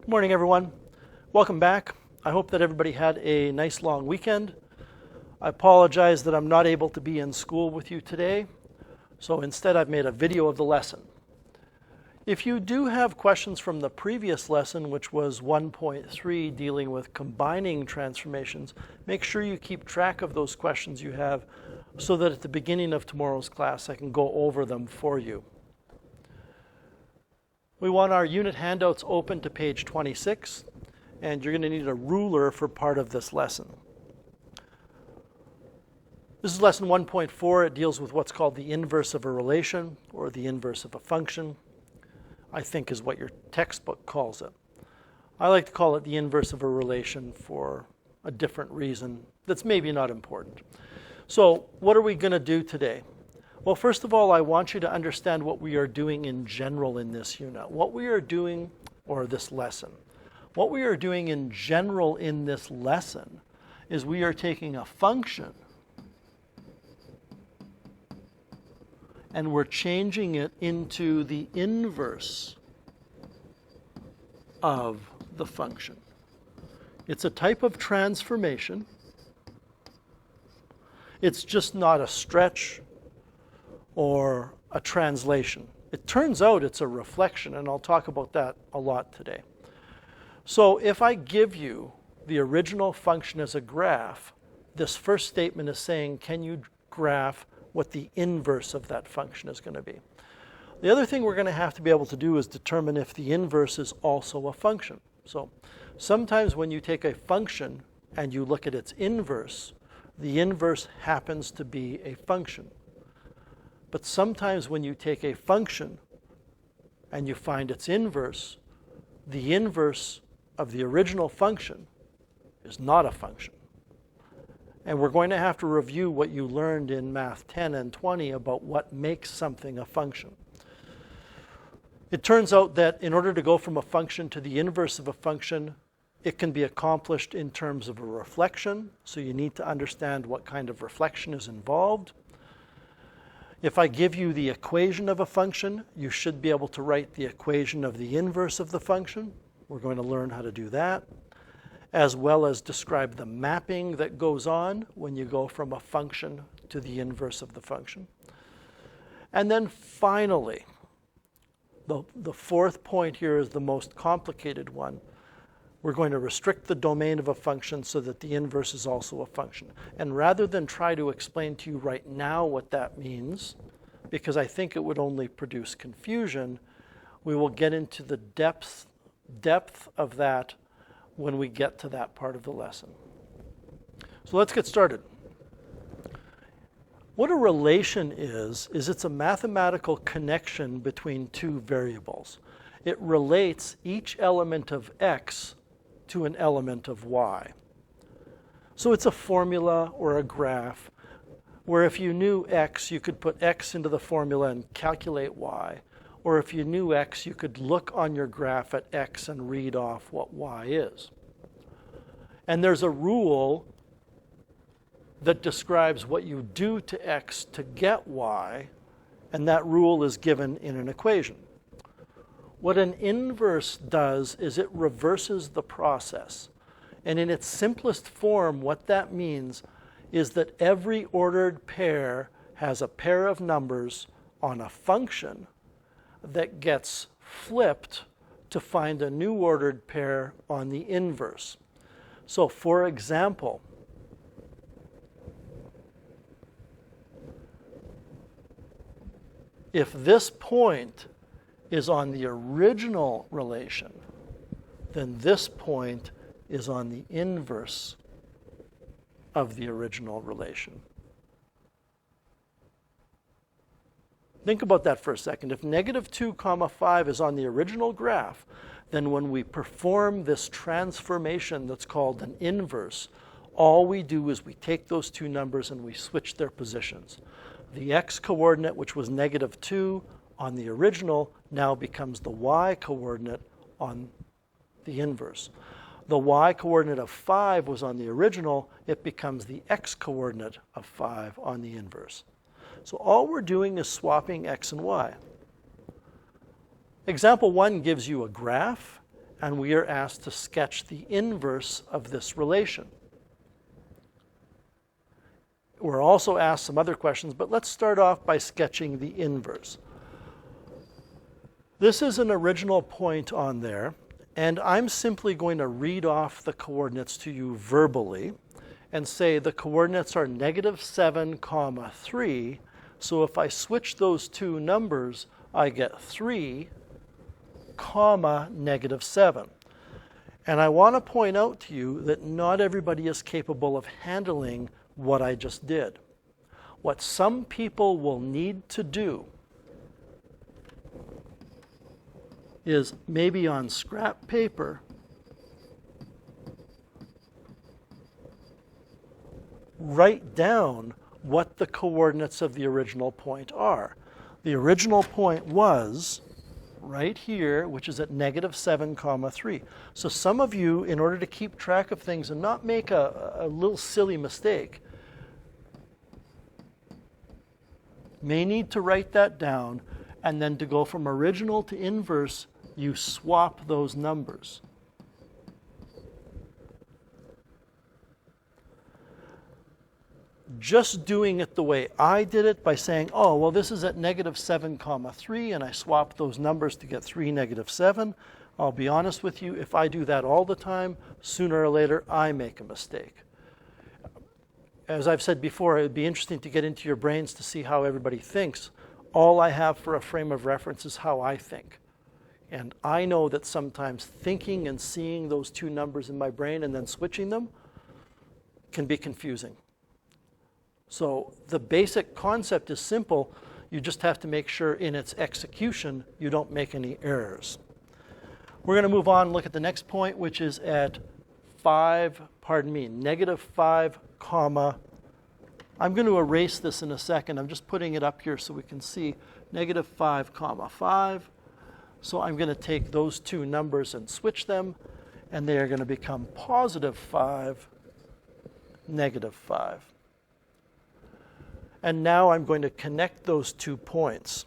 Good morning, everyone. Welcome back. I hope that everybody had a nice long weekend. I apologize that I'm not able to be in school with you today, so instead I've made a video of the lesson. If you do have questions from the previous lesson, which was 1.3 dealing with combining transformations, make sure you keep track of those questions you have so that at the beginning of tomorrow's class I can go over them for you. We want our unit handouts open to page 26, and you're going to need a ruler for part of this lesson. This is lesson 1.4. It deals with what's called the inverse of a relation, or the inverse of a function, I think is what your textbook calls it. I like to call it the inverse of a relation for a different reason that's maybe not important. So what are we going to do today? Well, first of all, I want you to understand what we are doing in general in this unit. What we are doing, or this lesson, what we are doing in general in this lesson is we are taking a function and we're changing it into the inverse of the function. It's a type of transformation. It's just not a stretch or a translation. It turns out it's a reflection, and I'll talk about that a lot today. So if I give you the original function as a graph, this first statement is saying, can you graph what the inverse of that function is going to be? The other thing we're going to have to be able to do is determine if the inverse is also a function. So sometimes when you take a function and you look at its inverse, the inverse happens to be a function. But sometimes when you take a function and you find its inverse, the inverse of the original function is not a function. And we're going to have to review what you learned in Math 10 and 20 about what makes something a function. It turns out that in order to go from a function to the inverse of a function, it can be accomplished in terms of a reflection. So you need to understand what kind of reflection is involved. If I give you the equation of a function, you should be able to write the equation of the inverse of the function. We're going to learn how to do that, as well as describe the mapping that goes on when you go from a function to the inverse of the function. And then finally, the fourth point here is the most complicated one. We're going to restrict the domain of a function so that the inverse is also a function. And rather than try to explain to you right now what that means, because I think it would only produce confusion, we will get into the depth of that when we get to that part of the lesson. So let's get started. What a relation is it's a mathematical connection between two variables. It relates each element of x to an element of y. So it's a formula or a graph where if you knew x, you could put x into the formula and calculate y. Or if you knew x, you could look on your graph at x and read off what y is. And there's a rule that describes what you do to x to get y, and that rule is given in an equation. What an inverse does is it reverses the process. And in its simplest form, what that means is that every ordered pair has a pair of numbers on a function that gets flipped to find a new ordered pair on the inverse. So for example, if this point is on the original relation, then this point is on the inverse of the original relation. Think about that for a second. If negative 2 comma 5 is on the original graph, then when we perform this transformation that's called an inverse, all we do is we take those two numbers and we switch their positions. The x coordinate, which was negative 2 on the original, now becomes the y coordinate on the inverse. The y coordinate of 5 was on the original, it becomes the x coordinate of 5 on the inverse. So all we're doing is swapping x and y. Example 1 gives you a graph, and we are asked to sketch the inverse of this relation. We're also asked some other questions, but let's start off by sketching the inverse. This is an original point on there, and I'm simply going to read off the coordinates to you verbally and say the coordinates are -7, 3. So if I switch those two numbers, I get 3, -7. And I want to point out to you that not everybody is capable of handling what I just did. What some people will need to do is maybe on scrap paper write down what the coordinates of the original point are. The original point was right here, which is at -7, 3. So some of you, in order to keep track of things and not make a little silly mistake, may need to write that down, and then to go from original to inverse, you swap those numbers. Just doing it the way I did it by saying, oh, well, this is at -7, 3, and I swap those numbers to get 3, -7. I'll be honest with you, if I do that all the time, sooner or later, I make a mistake. As I've said before, it would be interesting to get into your brains to see how everybody thinks. All I have for a frame of reference is how I think. And I know that sometimes thinking and seeing those two numbers in my brain and then switching them can be confusing. So the basic concept is simple. You just have to make sure in its execution you don't make any errors. We're going to move on and look at the next point, which is at -5, I'm going to erase this in a second. I'm just putting it up here so we can see -5, 5. So I'm going to take those two numbers and switch them, and they are going to become +5, -5. And now I'm going to connect those 2 points.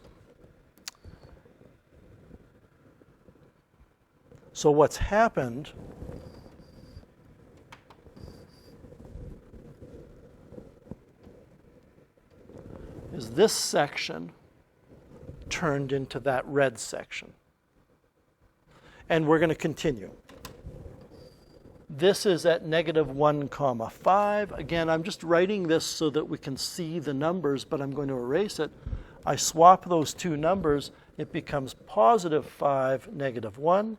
So what's happened is this section turned into that red section. And we're going to continue. This is at -1, 5. Again, I'm just writing this so that we can see the numbers, but I'm going to erase it. I swap those two numbers. It becomes +5, -1,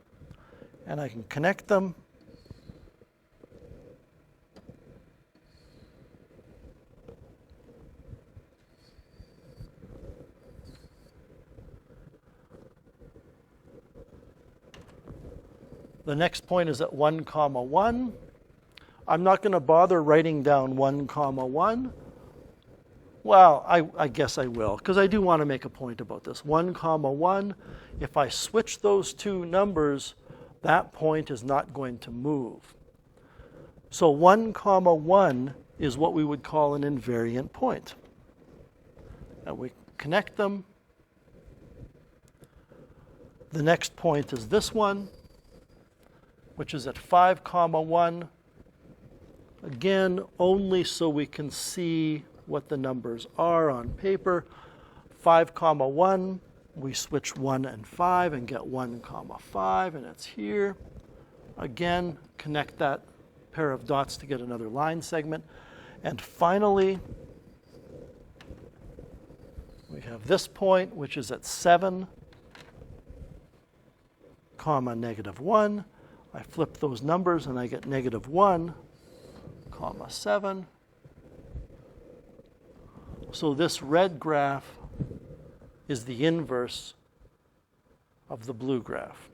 and I can connect them. The next point is at 1, 1. I'm not going to bother writing down 1, 1. Well, I guess I will, because I do want to make a point about this. 1, 1. If I switch those two numbers, that point is not going to move. So 1, 1 is what we would call an invariant point. And we connect them. The next point is this one, which is at 5, 1. Again, only so we can see what the numbers are on paper. 5, 1, we switch 1 and 5 and get 1, 5, and it's here. Again, connect that pair of dots to get another line segment. And finally, we have this point, which is at 7, -1. I flip those numbers and I get -1, 7. So this red graph is the inverse of the blue graph.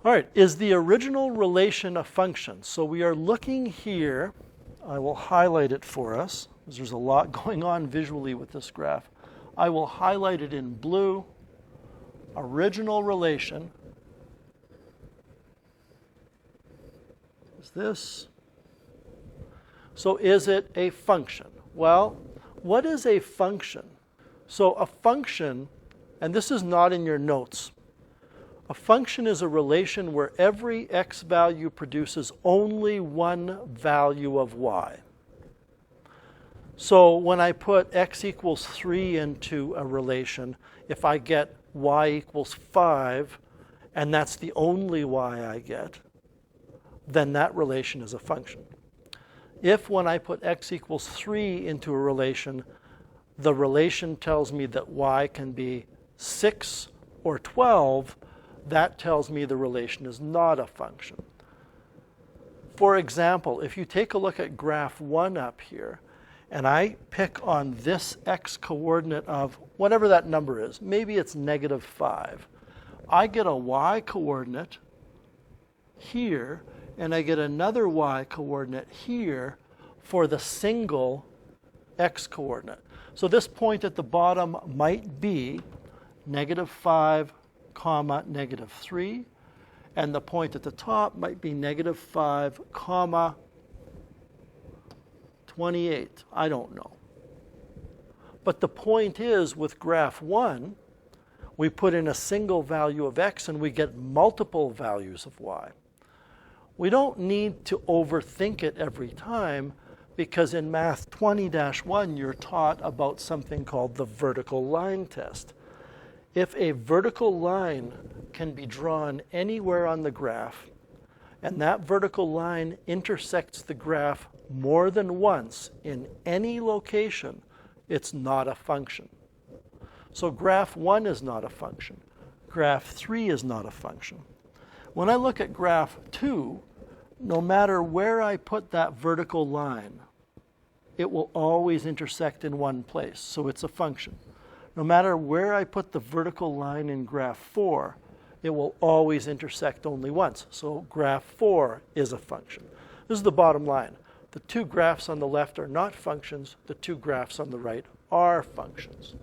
All right, is the original relation a function? So we are looking here. I will highlight it for us, because there's a lot going on visually with this graph. I will highlight it in blue. Original relation is this. So is it a function? Well, what is a function? So a function, and this is not in your notes, A function is a relation where every x value produces only one value of y. So when I put x equals 3 into a relation, if I get y equals 5, and that's the only y I get, then that relation is a function. If when I put x equals 3 into a relation, the relation tells me that y can be 6 or 12, that tells me the relation is not a function. For example, if you take a look at graph 1 up here, and I pick on this x coordinate of whatever that number is, maybe it's -5, I get a y coordinate here, and I get another y coordinate here for the single x coordinate. So this point at the bottom might be -5, comma, -3, and the point at the top might be -5, comma, 28. I don't know. But the point is, with graph 1, we put in a single value of x and we get multiple values of y. We don't need to overthink it every time, because in Math 20-1 you're taught about something called the vertical line test. If a vertical line can be drawn anywhere on the graph, and that vertical line intersects the graph more than once in any location, it's not a function. So graph 1 is not a function. Graph 3 is not a function. When I look at graph 2, no matter where I put that vertical line, it will always intersect in one place, so it's a function. No matter where I put the vertical line in graph 4, it will always intersect only once, so graph 4 is a function. This is the bottom line. The two graphs on the left are not functions, the two graphs on the right are functions.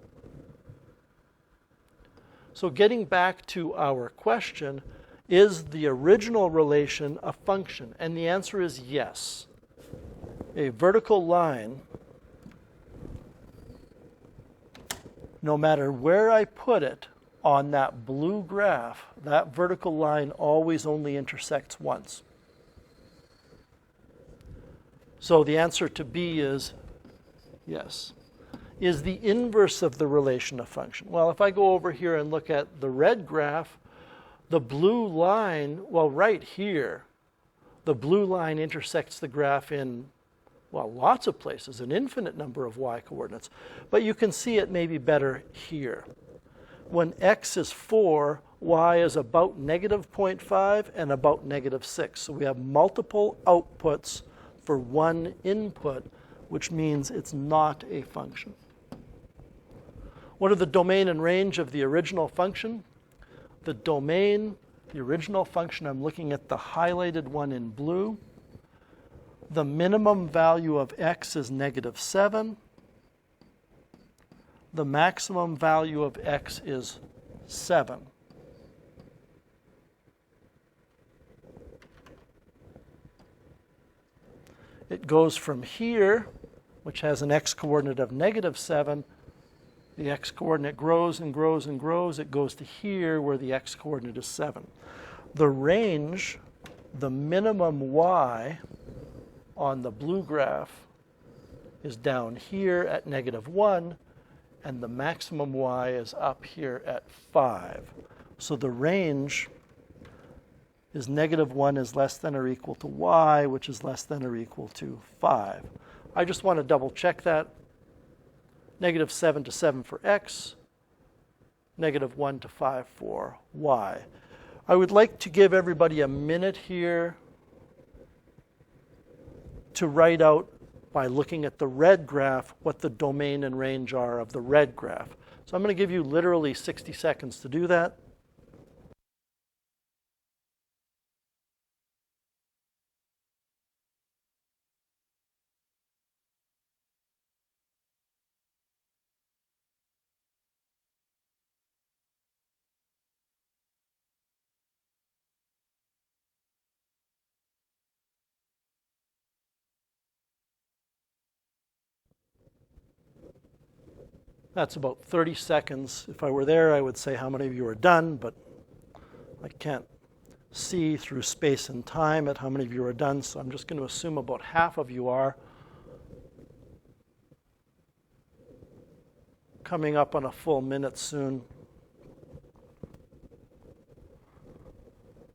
So getting back to our question, is the original relation a function? And the answer is yes. A vertical line, no matter where I put it on that blue graph, that vertical line always only intersects once. So the answer to B is yes. Is the inverse of the relation a function? Well, if I go over here and look at the red graph, the blue line, well, right here, the blue line intersects the graph in, well, lots of places, an infinite number of y coordinates. But you can see it maybe better here. When x is 4, y is about -0.5 and about -6. So we have multiple outputs for one input, which means it's not a function. What are the domain and range of the original function? The domain, the original function, I'm looking at the highlighted one in blue. The minimum value of x is -7. The maximum value of x is 7. It goes from here, which has an x-coordinate of -7. The x-coordinate grows and grows and grows. It goes to here, where the x-coordinate is 7. The range, the minimum y on the blue graph, is down here at -1, and the maximum y is up here at 5. So the range is -1 is less than or equal to y, which is less than or equal to 5. I just want to double check that. -7 to 7 for x, -1 to 5 for y. I would like to give everybody a minute here to write out, by looking at the red graph, what the domain and range are of the red graph. So I'm going to give you literally 60 seconds to do that. That's about 30 seconds. If I were there, I would say how many of you are done, but I can't see through space and time at how many of you are done, so I'm just going to assume about half of you are. Coming up on a full minute soon.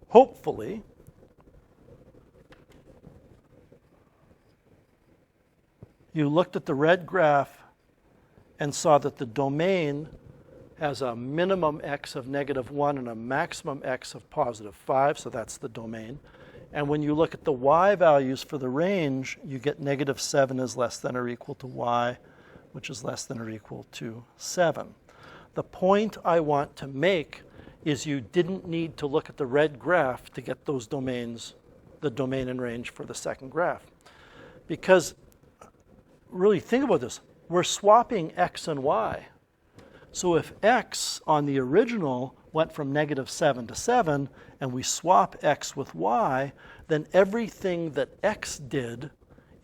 Hopefully, you looked at the red graph and saw that the domain has a minimum x of -1 and a maximum x of +5, so that's the domain. And when you look at the y values for the range, you get -7 is less than or equal to y, which is less than or equal to 7. The point I want to make is you didn't need to look at the red graph to get those domains, the domain and range for the second graph. Because really think about this. We're swapping x and y. So if x on the original went from -7 to 7, and we swap x with y, then everything that x did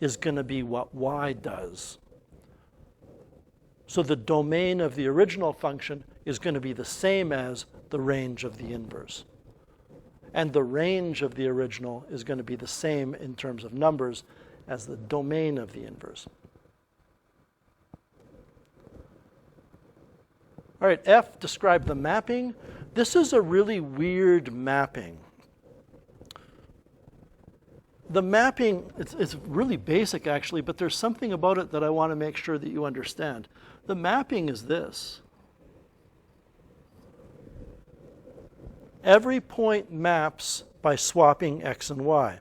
is going to be what y does. So the domain of the original function is going to be the same as the range of the inverse. And the range of the original is going to be the same in terms of numbers as the domain of the inverse. All right, F, describe the mapping. This is a really weird mapping. The mapping, it's really basic actually, but there's something about it that I want to make sure that you understand. The mapping is this. Every point maps by swapping x and y.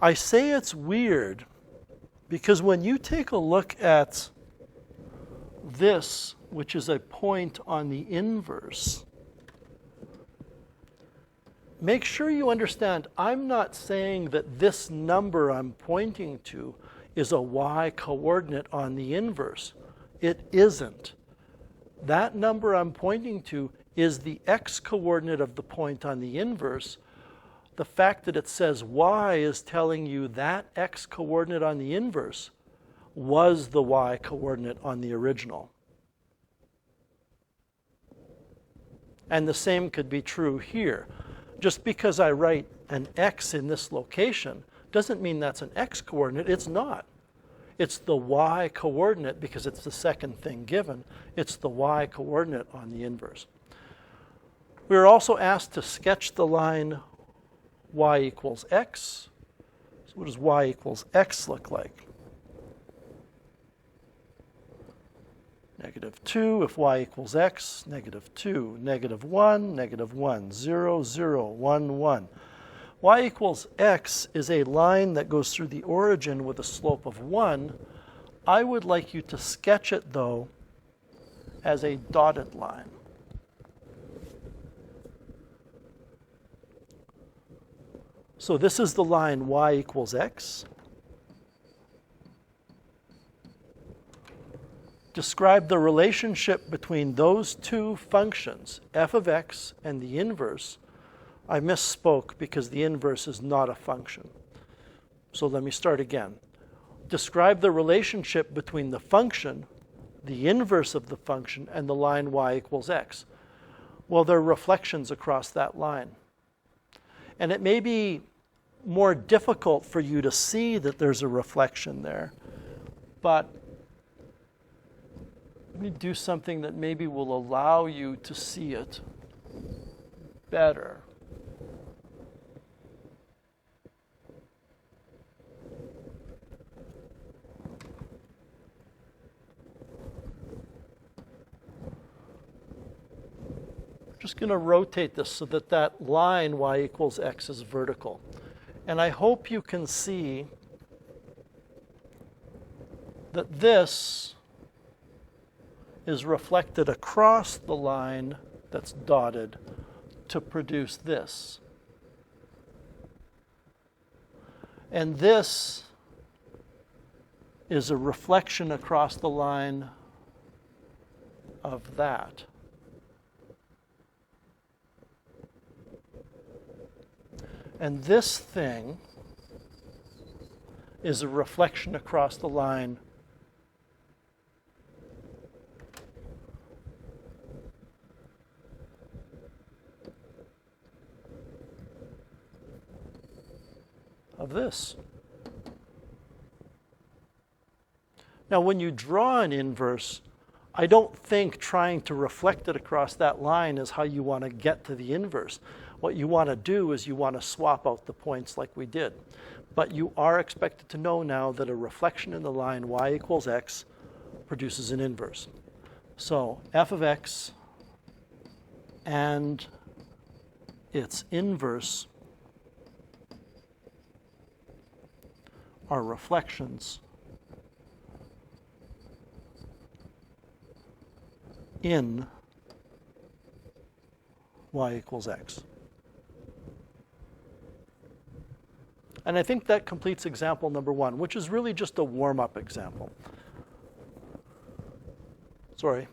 I say it's weird because when you take a look at this, which is a point on the inverse, make sure you understand, I'm not saying that this number I'm pointing to is a y coordinate on the inverse. It isn't. That number I'm pointing to is the x coordinate of the point on the inverse. The fact that it says y is telling you that x coordinate on the inverse was the y coordinate on the original. And the same could be true here. Just because I write an x in this location doesn't mean that's an x coordinate. It's not. It's the y coordinate because it's the second thing given. It's the y coordinate on the inverse. We were also asked to sketch the line y equals x. So what does y equals x look like? -2 if y equals x, -2, -1, -1, 0, 0, 1, 1. Y equals x is a line that goes through the origin with a slope of 1. I would like you to sketch it, though, as a dotted line. So this is the line y equals x. Describe the relationship between those two functions, f of x and the inverse. I misspoke because the inverse is not a function. So let me start again. Describe the relationship between the function, the inverse of the function, and the line y equals x. Well, there are reflections across that line. And it may be more difficult for you to see that there's a reflection there, but let me do something that maybe will allow you to see it better. I'm just going to rotate this so that that line y equals x is vertical. And I hope you can see that this is reflected across the line that's dotted to produce this. And this is a reflection across the line of that. And this thing is a reflection across the line of this. Now, when you draw an inverse, I don't think trying to reflect it across that line is how you want to get to the inverse. What you want to do is you want to swap out the points like we did. But you are expected to know now that a reflection in the line y equals x produces an inverse. So f of x and its inverse are reflections in y equals x. And I think that completes example number 1, which is really just a warm-up example. Sorry,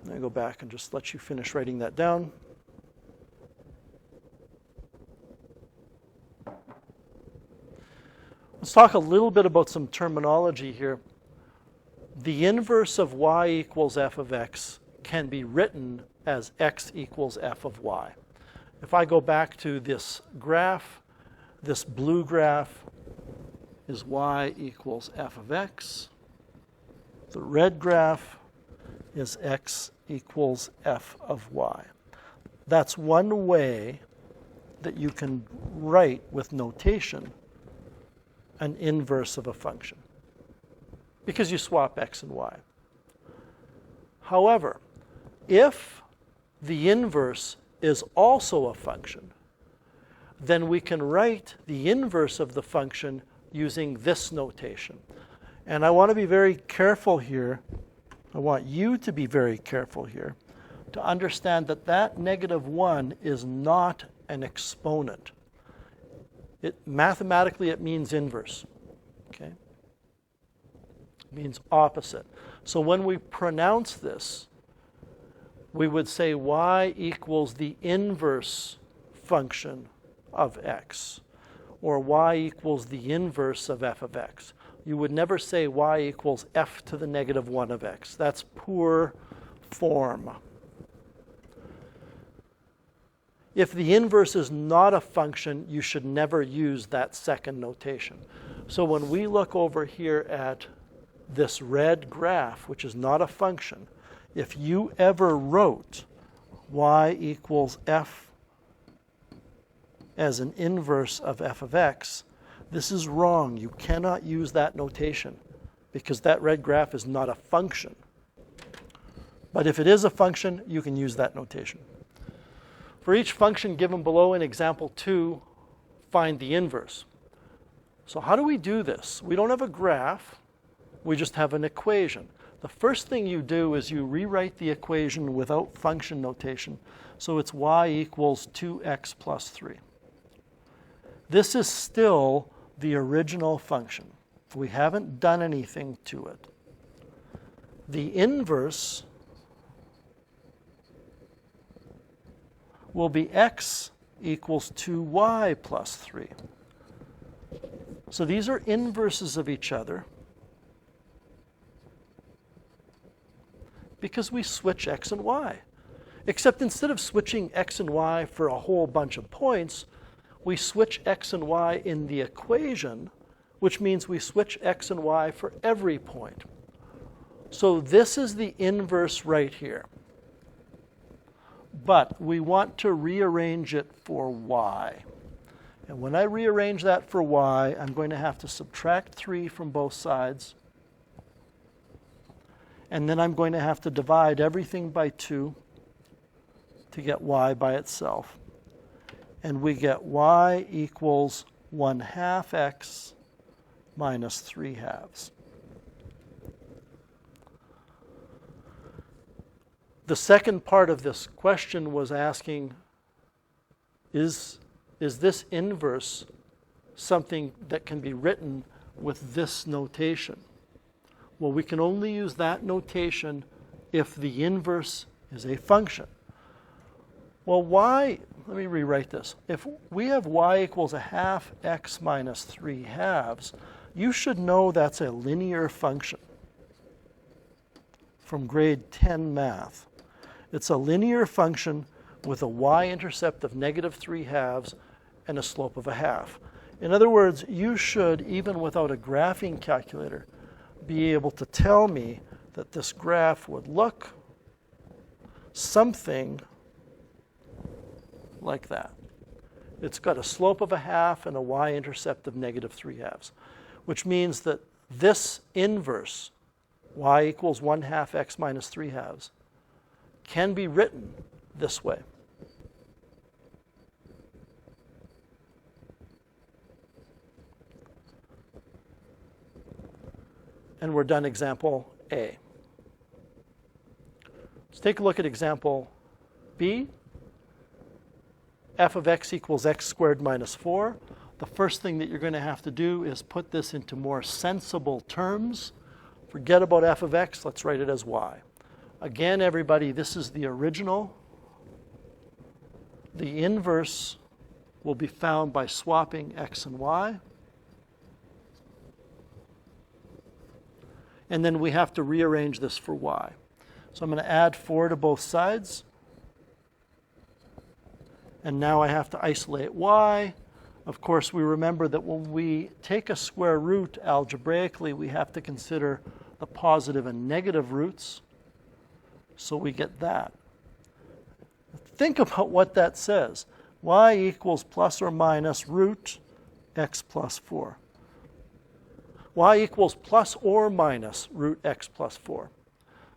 I'm going to go back and just let you finish writing that down. Let's talk a little bit about some terminology here. The inverse of y equals f of x can be written as x equals f of y. If I go back to this graph, this blue graph is y equals f of x. The red graph is x equals f of y. That's one way that you can write with notation an inverse of a function, because you swap x and y. However, if the inverse is also a function, then we can write the inverse of the function using this notation. And I want to be very careful here. I want you to be very careful here to understand that that -1 is not an exponent. Mathematically, it means inverse. Okay? It means opposite. So when we pronounce this, we would say y equals the inverse function of x, or y equals the inverse of f of x. You would never say y equals f to the -1 of x. That's poor form. If the inverse is not a function, you should never use that second notation. So when we look over here at this red graph, which is not a function, if you ever wrote y equals f as an inverse of f of x, this is wrong. You cannot use that notation because that red graph is not a function. But if it is a function, you can use that notation. For each function given below in example 2, find the inverse. So how do we do this? We don't have a graph. We just have an equation. The first thing you do is you rewrite the equation without function notation. So it's y equals 2x plus 3. This is still the original function. We haven't done anything to it. The inverse will be x equals 2y plus 3. So these are inverses of each other because we switch x and y. Except instead of switching x and y for a whole bunch of points, we switch x and y in the equation, which means we switch x and y for every point. So this is the inverse right here. But we want to rearrange it for y. And when I rearrange that for y, I'm going to have to subtract 3 from both sides. And then I'm going to have to divide everything by 2 to get y by itself. And we get y equals 1/2 x minus 3/2. The second part of this question was asking, is this inverse something that can be written with this notation? Well, we can only use that notation if the inverse is a function. Well, let me rewrite this. If we have y equals 1/2 x minus 3/2, you should know that's a linear function from grade 10 math. It's a linear function with a y-intercept of -3/2 and a slope of 1/2. In other words, you should, even without a graphing calculator, be able to tell me that this graph would look something like that. It's got a slope of a half and a y-intercept of -3/2, which means that this inverse, y equals 1/2 x minus 3/2, can be written this way. And we're done example A. Let's take a look at example B. F of x equals x squared minus 4. The first thing that you're going to have to do is put this into more sensible terms. Forget about f of x. Let's write it as y. Again, everybody, this is the original. The inverse will be found by swapping x and y. And then we have to rearrange this for y. So I'm going to add 4 to both sides. And now I have to isolate y. Of course, we remember that when we take a square root algebraically, we have to consider the positive and negative roots. So we get that. Think about what that says. Y equals plus or minus root x plus 4. Y equals plus or minus root x plus 4.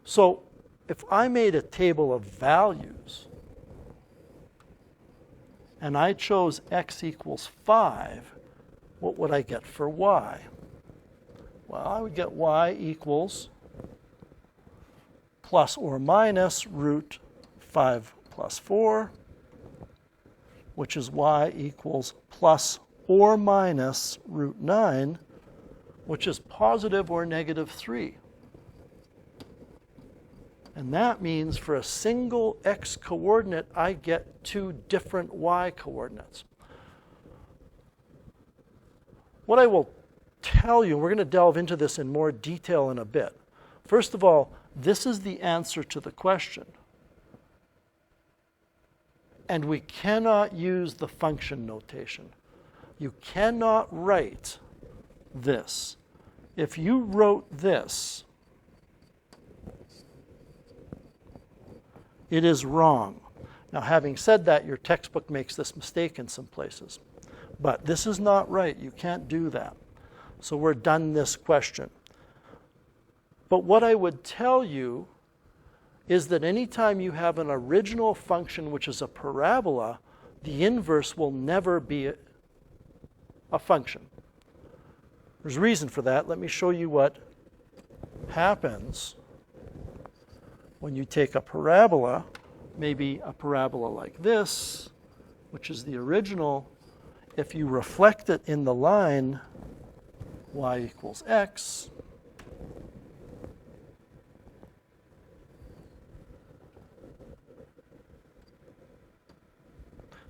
So if I made a table of values and I chose x equals 5, what would I get for y? Well, I would get y equals plus or minus root 5 plus 4, which is y equals plus or minus root 9, which is positive or negative 3. And that means for a single x coordinate, I get 2 different y coordinates. What I will tell you, we're going to delve into this in more detail in a bit. First of all, this is the answer to the question. And we cannot use the function notation. You cannot write this. If you wrote this, it is wrong. Now, having said that, your textbook makes this mistake in some places. But this is not right. You can't do that. So we're done this question. But what I would tell you is that anytime you have an original function which is a parabola, the inverse will never be a function. There's a reason for that. Let me show you what happens when you take a parabola, maybe a parabola like this, which is the original. If you reflect it in the line y equals x,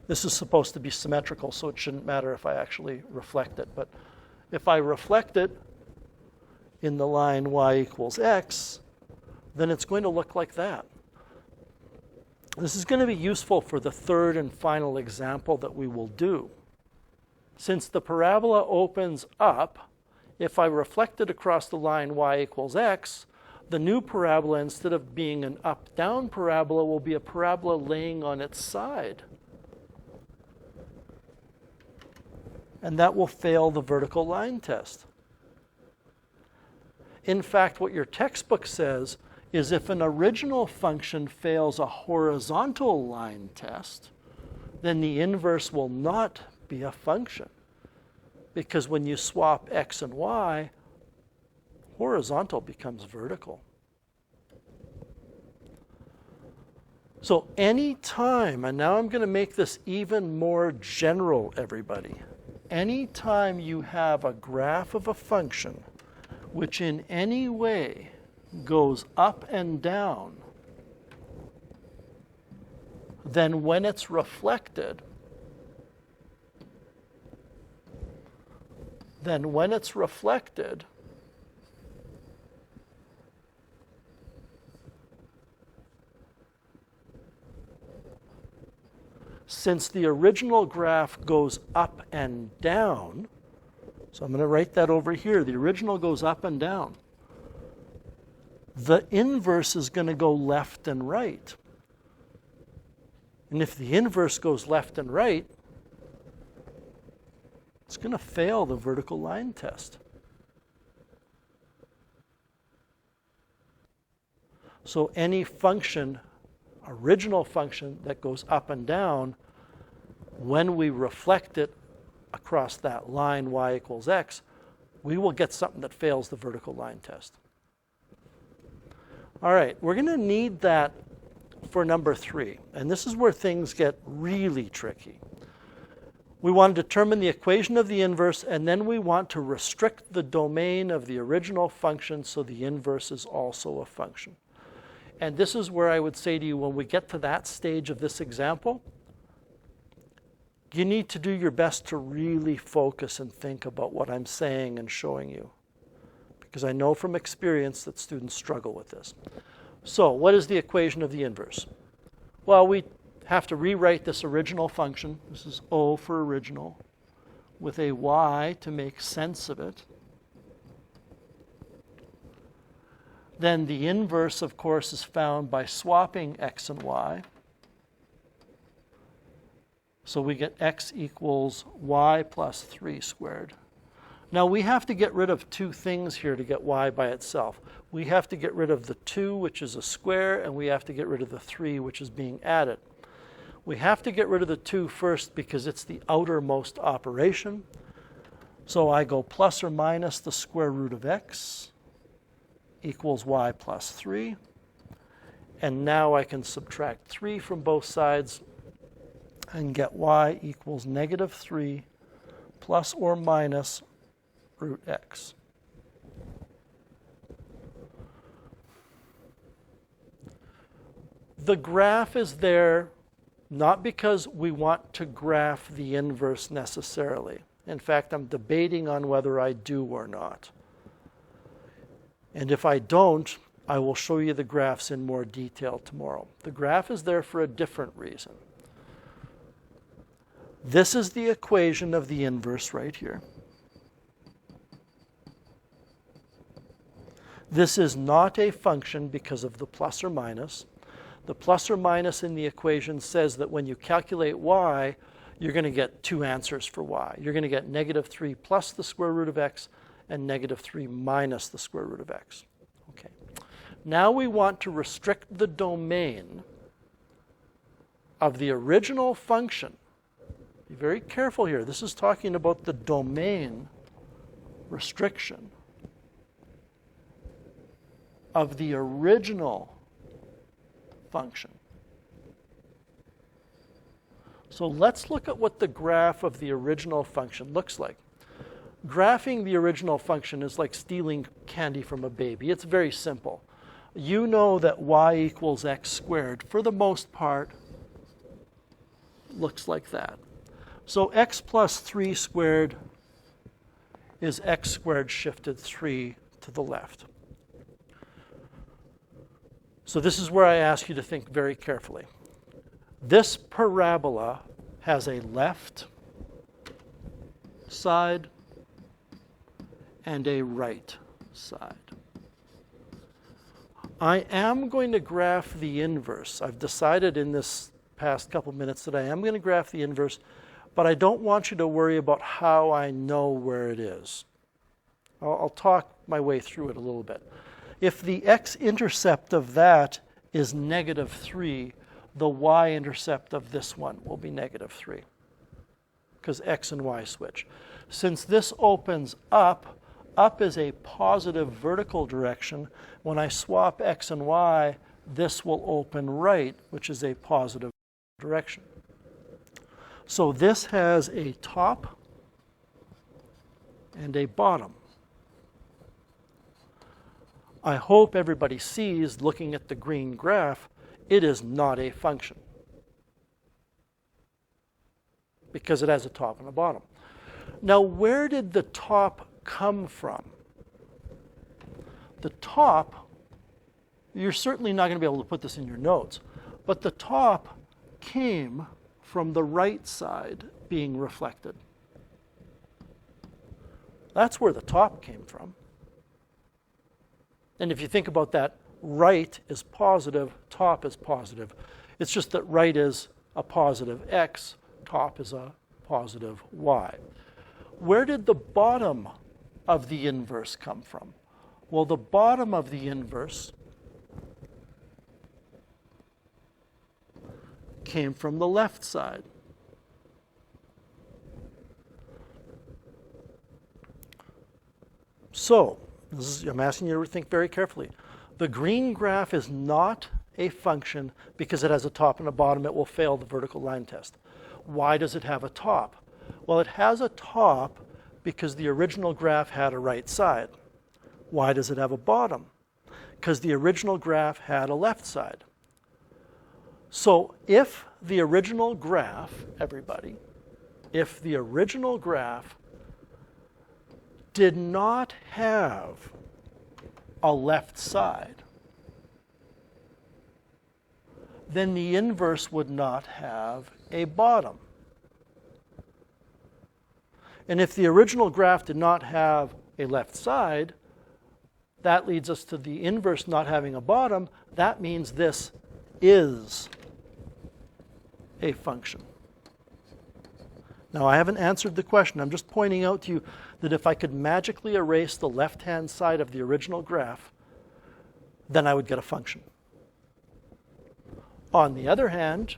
this is supposed to be symmetrical, so it shouldn't matter if I actually reflect it. But if I reflect it in the line y equals x, then it's going to look like that. This is going to be useful for the third and final example that we will do. Since the parabola opens up, if I reflect it across the line y equals x, the new parabola, instead of being an up-down parabola, will be a parabola laying on its side. And that will fail the vertical line test. In fact, what your textbook says is if an original function fails a horizontal line test, then the inverse will not be a function. Because when you swap x and y, horizontal becomes vertical. So any time, and now I'm going to make this even more general, everybody. Any time you have a graph of a function which in any way goes up and down, then when it's reflected, since the original graph goes up and down, so I'm going to write that over here, the original goes up and down, the inverse is going to go left and right. And if the inverse goes left and right, it's going to fail the vertical line test. So any function, original function that goes up and down, when we reflect it across that line y equals x, we will get something that fails the vertical line test. All right, we're going to need that for number 3. And this is where things get really tricky. We want to determine the equation of the inverse, and then we want to restrict the domain of the original function so the inverse is also a function. And this is where I would say to you, when we get to that stage of this example, you need to do your best to really focus and think about what I'm saying and showing you. Because I know from experience that students struggle with this. So what is the equation of the inverse? Well, we have to rewrite this original function. This is O for original, with a y to make sense of it. Then the inverse, of course, is found by swapping x and y. So we get x equals y plus 3 squared. Now we have to get rid of two things here to get y by itself. We have to get rid of the 2, which is a square, and we have to get rid of the 3, which is being added. We have to get rid of the 2 first because it's the outermost operation. So I go plus or minus the square root of x equals y plus 3. And now I can subtract 3 from both sides and get y equals negative 3 plus or minus root x. The graph is there not because we want to graph the inverse necessarily. In fact, I'm debating on whether I do or not. And if I don't, I will show you the graphs in more detail tomorrow. The graph is there for a different reason. This is the equation of the inverse right here. This is not a function because of the plus or minus. The plus or minus in the equation says that when you calculate y, you're going to get two answers for y. You're going to get negative 3 plus the square root of x and negative 3 minus the square root of x. Okay. Now we want to restrict the domain of the original function. Be very careful here. This is talking about the domain restriction of the original function. So let's look at what the graph of the original function looks like. Graphing the original function is like stealing candy from a baby. It's very simple. You know that y equals x squared, for the most part, looks like that. So x plus 3 squared is x squared shifted 3 to the left. So this is where I ask you to think very carefully. This parabola has a left side and a right side. I am going to graph the inverse. I've decided in this past couple minutes that I am going to graph the inverse, but I don't want you to worry about how I know where it is. I'll talk my way through it a little bit. If the x-intercept of that is negative 3, the y-intercept of this one will be negative 3, because x and y switch. Since this opens up, up is a positive vertical direction. When I swap x and y, this will open right, which is a positive direction. So this has a top and a bottom. I hope everybody sees, looking at the green graph, it is not a function because it has a top and a bottom. Now, where did the top come from? The top, you're certainly not going to be able to put this in your notes, but the top came from the right side being reflected. That's where the top came from. And if you think about that, right is positive, top is positive. It's just that right is a positive x, top is a positive y. Where did the bottom of the inverse come from? Well, the bottom of the inverse came from the left side. So, I'm asking you to think very carefully. The green graph is not a function because it has a top and a bottom. It will fail the vertical line test. Why does it have a top? Well, it has a top because the original graph had a right side. Why does it have a bottom? Because the original graph had a left side. So if the original graph, everybody, if the original graph did not have a left side, then the inverse would not have a bottom. And if the original graph did not have a left side, that leads us to the inverse not having a bottom. That means this is a function. Now, I haven't answered the question. I'm just pointing out to you that if I could magically erase the left-hand side of the original graph, then I would get a function. On the other hand,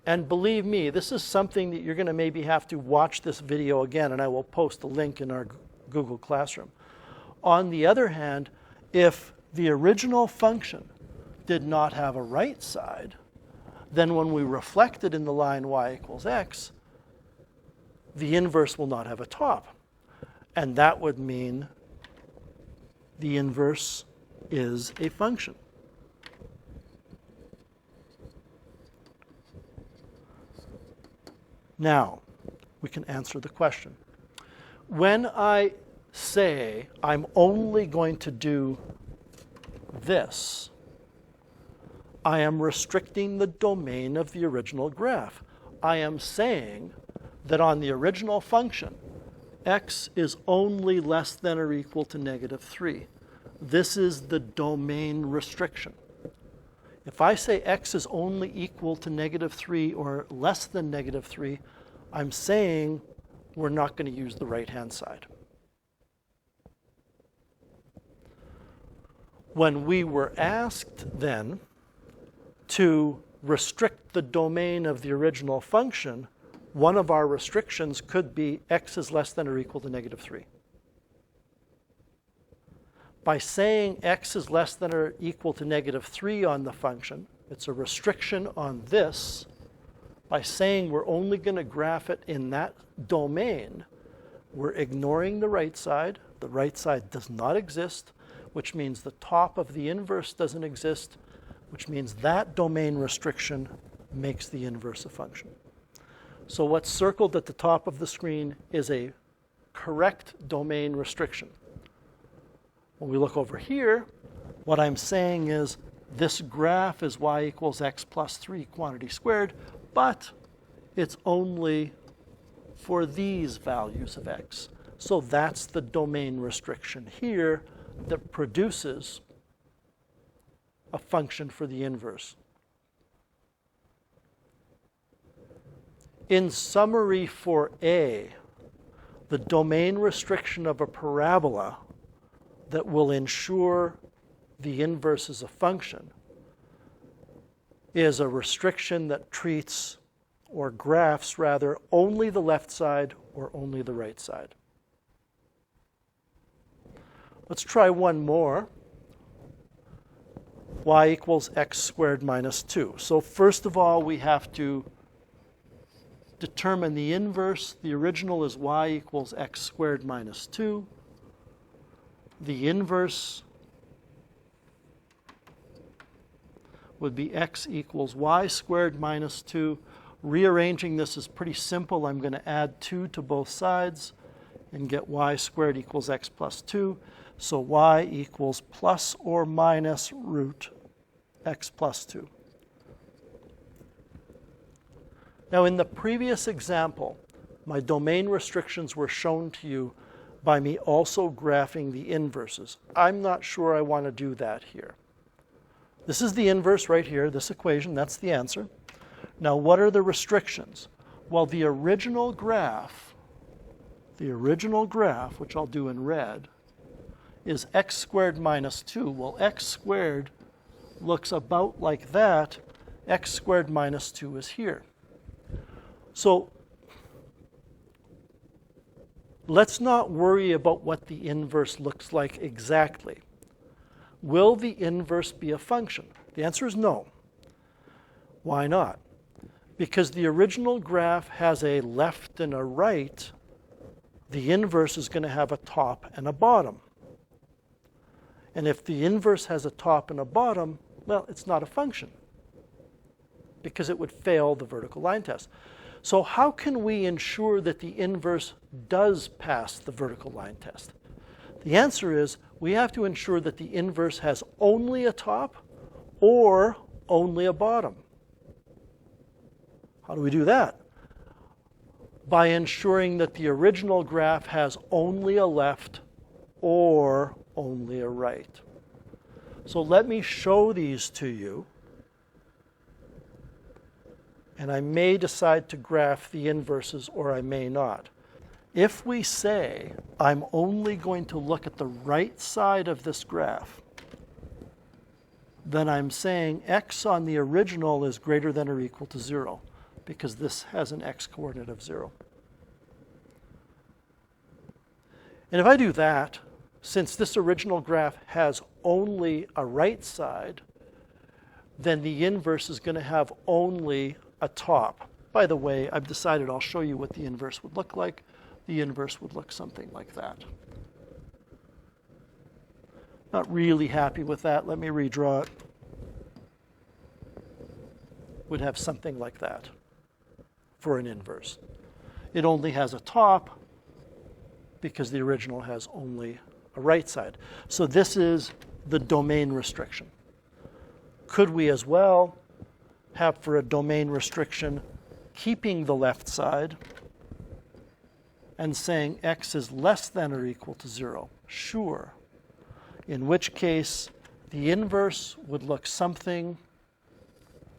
and believe me, this is something that you're going to maybe have to watch this video again, and I will post a link in our Google Classroom. On the other hand, if the original function did not have a right side, then when we reflect it in the line y equals x, the inverse will not have a top. And that would mean the inverse is a function. Now, we can answer the question. When I say I'm only going to do this, I am restricting the domain of the original graph. I am saying that on the original function, x is only less than or equal to -3. This is the domain restriction. If I say x is only equal to -3 or less than -3, I'm saying we're not going to use the right-hand side. When we were asked then to restrict the domain of the original function, one of our restrictions could be x is less than or equal to -3. By saying x is less than or equal to -3 on the function, it's a restriction on this. By saying we're only going to graph it in that domain, we're ignoring the right side. The right side does not exist, which means the top of the inverse doesn't exist, which means that domain restriction makes the inverse a function. So what's circled at the top of the screen is a correct domain restriction. When we look over here, what I'm saying is this graph is y equals x plus 3 quantity squared, but it's only for these values of x. So that's the domain restriction here that produces a function for the inverse. In summary for A, the domain restriction of a parabola that will ensure the inverse is a function is a restriction that treats, or graphs rather, only the left side or only the right side. Let's try one more. Y equals x squared minus 2. So first of all, we have to determine the inverse. The original is y equals x squared minus 2. The inverse would be x equals y squared minus 2. Rearranging this is pretty simple. I'm going to add 2 to both sides and get y squared equals x plus 2. So y equals plus or minus root x plus 2. Now in the previous example, my domain restrictions were shown to you by me also graphing the inverses. I'm not sure I want to do that here. This is the inverse right here, this equation, that's the answer. Now what are the restrictions? Well, the original graph, which I'll do in red, is x squared minus 2. Well, x squared looks about like that. X squared minus 2 is here. So let's not worry about what the inverse looks like exactly. Will the inverse be a function? The answer is no. Why not? Because the original graph has a left and a right, the inverse is going to have a top and a bottom. And if the inverse has a top and a bottom, well, it's not a function because it would fail the vertical line test. So how can we ensure that the inverse does pass the vertical line test? The answer is we have to ensure that the inverse has only a top or only a bottom. How do we do that? By ensuring that the original graph has only a left or only a right. So let me show these to you. And I may decide to graph the inverses or I may not. If we say I'm only going to look at the right side of this graph, then I'm saying x on the original is greater than or equal to 0 because this has an x coordinate of 0. And if I do that, since this original graph has only a right side, then the inverse is going to have only a top. By the way, I've decided I'll show you what the inverse would look like. The inverse would look something like that. Not really happy with that. Let me redraw it. Would have something like that for an inverse. It only has a top because the original has only a right side. So this is the domain restriction. Could we as well have for a domain restriction keeping the left side and saying x is less than or equal to 0? Sure. In which case the inverse would look something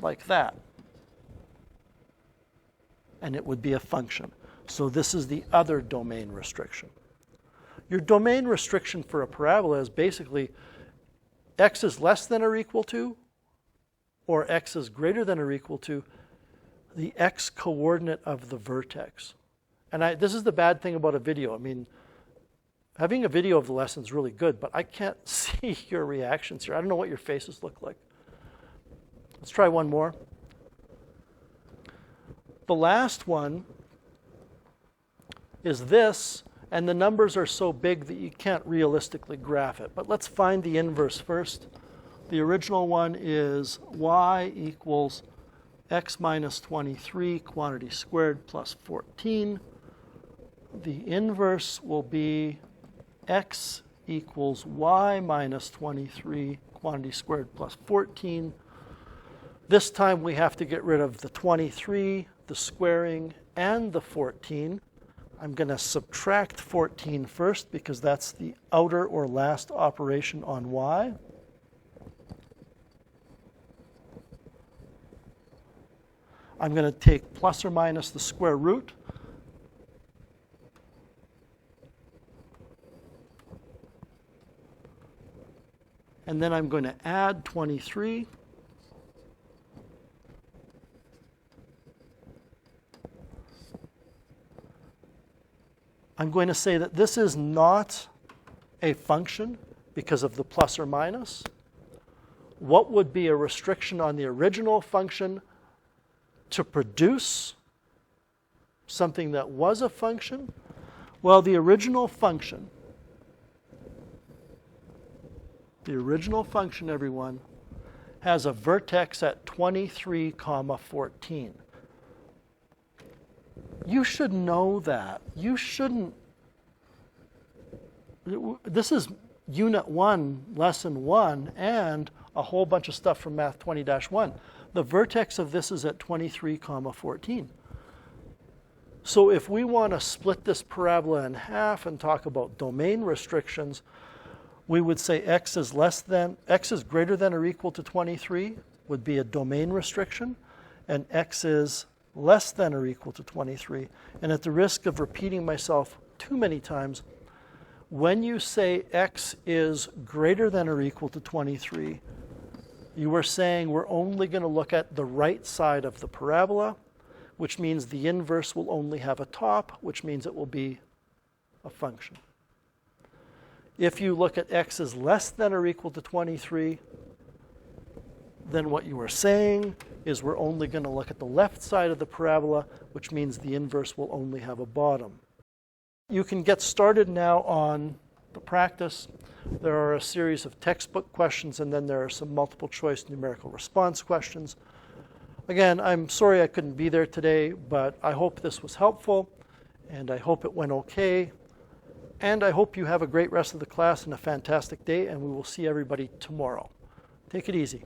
like that. And it would be a function. So this is the other domain restriction. Your domain restriction for a parabola is basically x is less than or equal to, or x is greater than or equal to the x coordinate of the vertex. And this is the bad thing about a video. I mean, having a video of the lesson is really good, but I can't see your reactions here. I don't know what your faces look like. Let's try one more. The last one is this, and the numbers are so big that you can't realistically graph it. But let's find the inverse first. The original one is y equals x minus 23 quantity squared plus 14. The inverse will be x equals y minus 23 quantity squared plus 14. This time we have to get rid of the 23, the squaring, and the 14. I'm going to subtract 14 first because that's the outer or last operation on y. I'm going to take plus or minus the square root. And then I'm going to add 23. I'm going to say that this is not a function because of the plus or minus. What would be a restriction on the original function to produce something that was a function? Well, the original function, everyone, has a vertex at 23, 14. You should know that. You shouldn't. This is Unit 1, Lesson 1, and a whole bunch of stuff from Math 20-1. The vertex of this is at 23, 14. So if we want to split this parabola in half and talk about domain restrictions, we would say x is greater than or equal to 23 would be a domain restriction, and x is less than or equal to 23. And at the risk of repeating myself too many times, when you say x is greater than or equal to 23, you are saying we're only going to look at the right side of the parabola, which means the inverse will only have a top, which means it will be a function. If you look at x is less than or equal to 23, then what you are saying is we're only going to look at the left side of the parabola, which means the inverse will only have a bottom. You can get started now on the practice. There are a series of textbook questions, and then there are some multiple choice numerical response questions. Again, I'm sorry I couldn't be there today, but I hope this was helpful, and I hope it went okay. And I hope you have a great rest of the class and a fantastic day, and we will see everybody tomorrow. Take it easy.